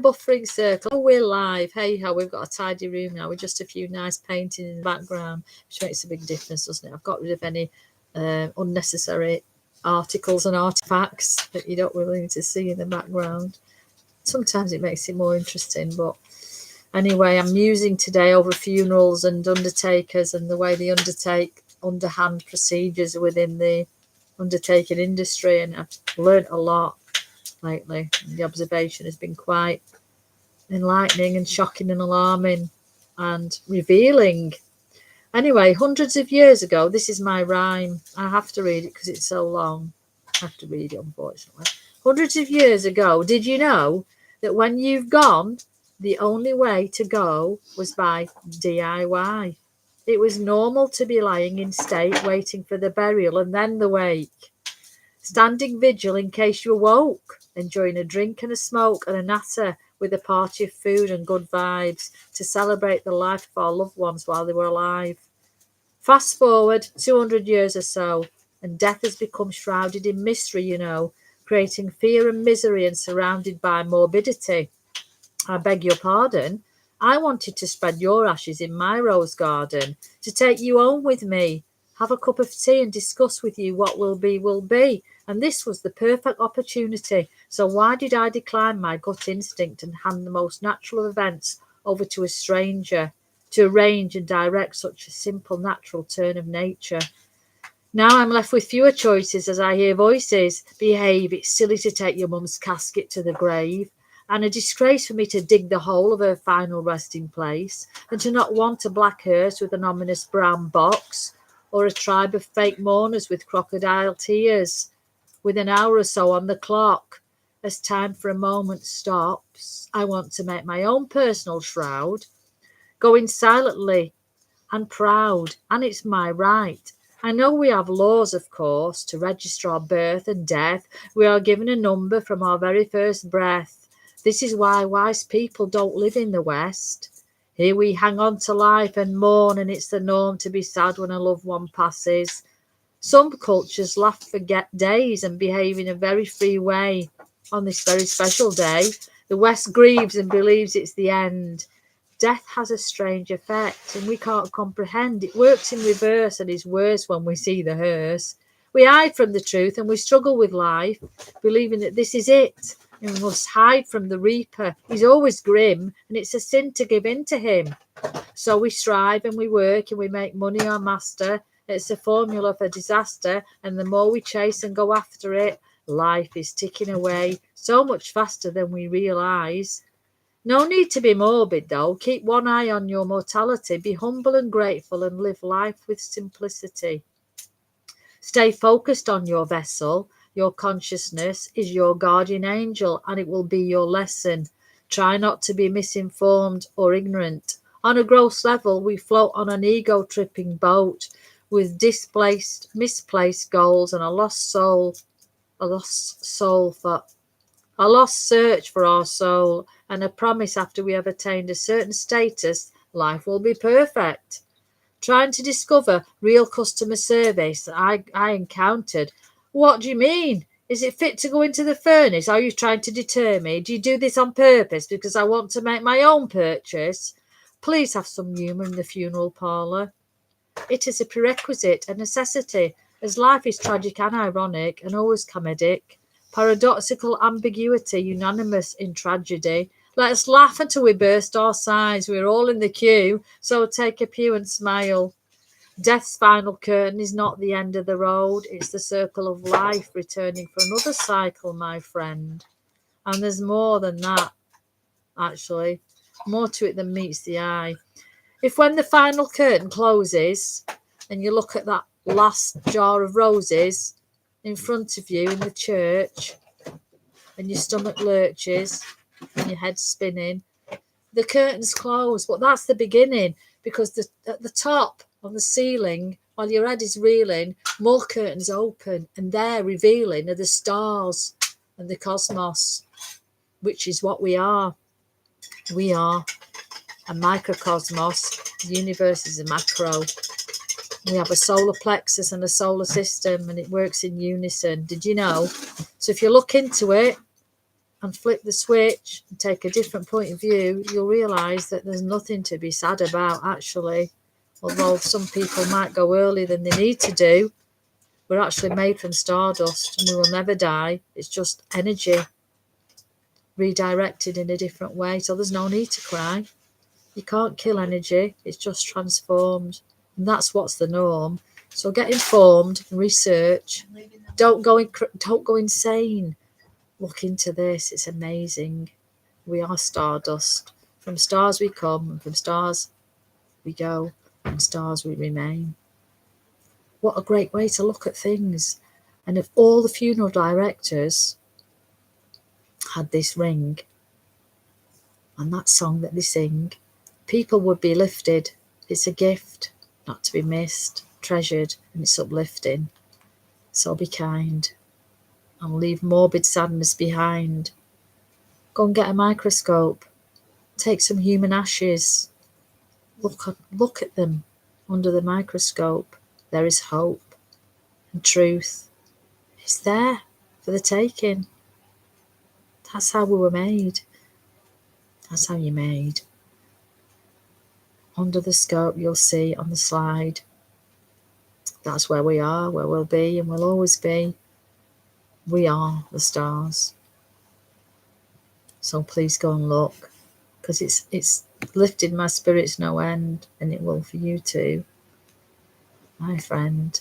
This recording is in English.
buffering circle. Oh, we're live. Hey ho, we've got a tidy room now with just a few nice paintings in the background, which makes a big difference, doesn't it? I've got rid of any unnecessary articles and artifacts that you don't really need to see in the background. Sometimes it makes it more interesting, but anyway, I'm musing today over funerals and undertakers and the way they undertake underhand procedures within the undertaking industry, and I've learnt a lot lately. The observation has been quite enlightening and shocking and alarming and revealing. Anyway, hundreds of years ago, this is my rhyme. I have to read it because it's so long. I have to read it, unfortunately. Hundreds of years ago, did you know that when you've gone, the only way to go was by DIY? It was normal to be lying in state, waiting for the burial and then the wake, standing vigil in case you awoke, enjoying a drink and a smoke and a natter with a party of food and good vibes to celebrate the life of our loved ones while they were alive. Fast forward 200 years or so, and death has become shrouded in mystery, you know, creating fear and misery and surrounded by morbidity. I beg your pardon. I wanted to spread your ashes in my rose garden, to take you home with me, have a cup of tea and discuss with you what will be will be. And this was the perfect opportunity. So why did I decline my gut instinct and hand the most natural of events over to a stranger to arrange and direct such a simple natural turn of nature? Now I'm left with fewer choices as I hear voices. Behave, it's silly to take your mum's casket to the grave, and a disgrace for me to dig the hole of her final resting place, and to not want a black hearse with an ominous brown box, or a tribe of fake mourners with crocodile tears, with an hour or so on the clock. As time for a moment stops, I want to make my own personal shroud, going silently and proud, and it's my right. I know we have laws, of course, to register our birth and death. We are given a number from our very first breath. This is why wise people don't live in the West. Here we hang on to life and mourn, and it's the norm to be sad when a loved one passes. Some cultures laugh, forget days, and behave in a very free way. On this very special day, the West grieves and believes it's the end. Death has a strange effect, and we can't comprehend. It works in reverse and is worse when we see the hearse. We hide from the truth and we struggle with life, believing that this is it, and we must hide from the reaper. He's always grim, and it's a sin to give in to him. So we strive and we work and we make money our master. It's a formula for disaster, and the more we chase and go after it, life is ticking away so much faster than we realise. No need to be morbid, though. Keep one eye on your mortality. Be humble and grateful and live life with simplicity. Stay focused on your vessel. Your consciousness is your guardian angel, and it will be your lesson. Try not to be misinformed or ignorant. On a gross level, we float on an ego-tripping boat with misplaced goals and a lost search for our soul, and a promise after we have attained a certain status, life will be perfect. Trying to discover real customer service I encountered. What do you mean? Is it fit to go into the furnace? Are you trying to deter me? Do you do this on purpose because I want to make my own purchase? Please have some humour in the funeral parlour. It is a prerequisite, a necessity, as life is tragic and ironic and always comedic. Paradoxical ambiguity, unanimous in tragedy. Let us laugh until we burst our sides. We're all in the queue, so take a pew and smile. Death's final curtain is not the end of the road. It's the circle of life returning for another cycle, my friend. And there's more than that, actually. More to it than meets the eye. If when the final curtain closes and you look at that last jar of roses in front of you in the church and your stomach lurches and your head's spinning, the curtain's closed, but that's the beginning, because at the top on the ceiling, while your head is reeling, more curtains open, and there revealing are the stars and the cosmos, which is what we are. We are a microcosmos. The universe is a macro. We have a solar plexus and a solar system, and it works in unison. Did you know? So if you look into it, and flip the switch and take a different point of view, you'll realise that there's nothing to be sad about, actually. Although some people might go earlier than they need to do, we're actually made from stardust and we will never die. It's just energy redirected in a different way. So there's no need to cry. You can't kill energy. It's just transformed. And that's what's the norm. So get informed, research. Don't go insane. Look into this. It's amazing. We are stardust. From stars we come, and from stars we go, and stars we remain. What a great way to look at things. And if all the funeral directors had this ring and that song that they sing, people would be lifted. It's a gift, not to be missed, treasured, and it's uplifting. So be kind and leave morbid sadness behind. Go and get a microscope. Take some human ashes. Look at them under the microscope. There is hope and truth. It's there for the taking. That's how we were made. That's how you're made. Under the scope, you'll see on the slide. That's where we are, where we'll be, and we'll always be. We are the stars. So please go and look, because it's lifted my spirits no end, and it will for you too, my friend.